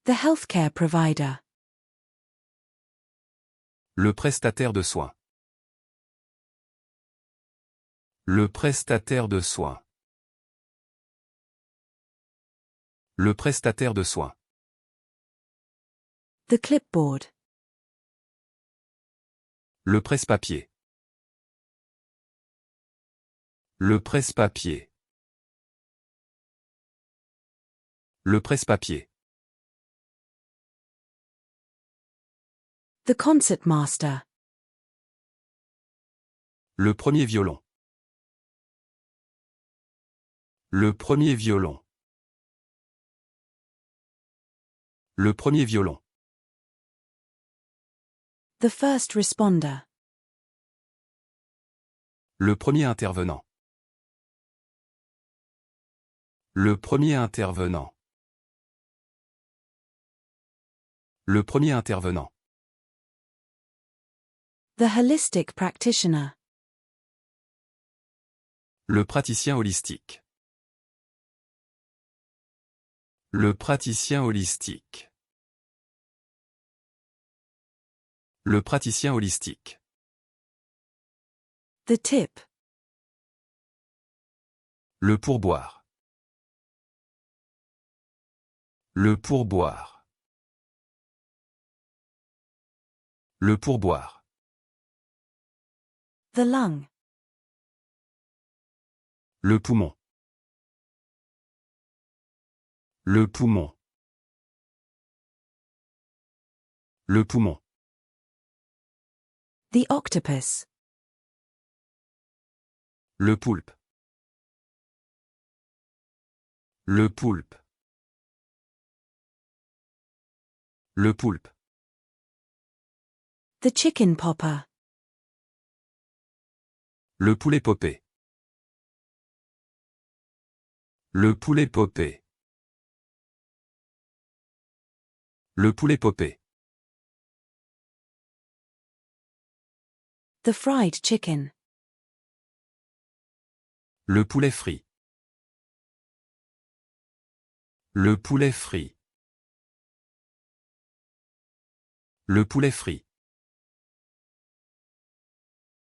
The healthcare provider. Le prestataire de soins. Le prestataire de soins. Le prestataire de soins. The clipboard. Le presse-papier. Le presse-papier. Le presse-papier. The concertmaster. Le premier violon. Le premier violon. Le premier violon. The first responder. Le premier intervenant. Le premier intervenant. Le premier intervenant. The holistic practitioner. Le praticien holistique. Le praticien holistique. Le praticien holistique. The tip. Le pourboire. Le pourboire. Le pourboire. The lung. Le poumon. Le poumon. Le poumon. The octopus. Le poulpe. Le poulpe. Le poulpe. The chicken popper. Le poulet popé. Le poulet popé. Le poulet popé. The fried chicken. Le poulet frit. Le poulet frit. Le poulet frit.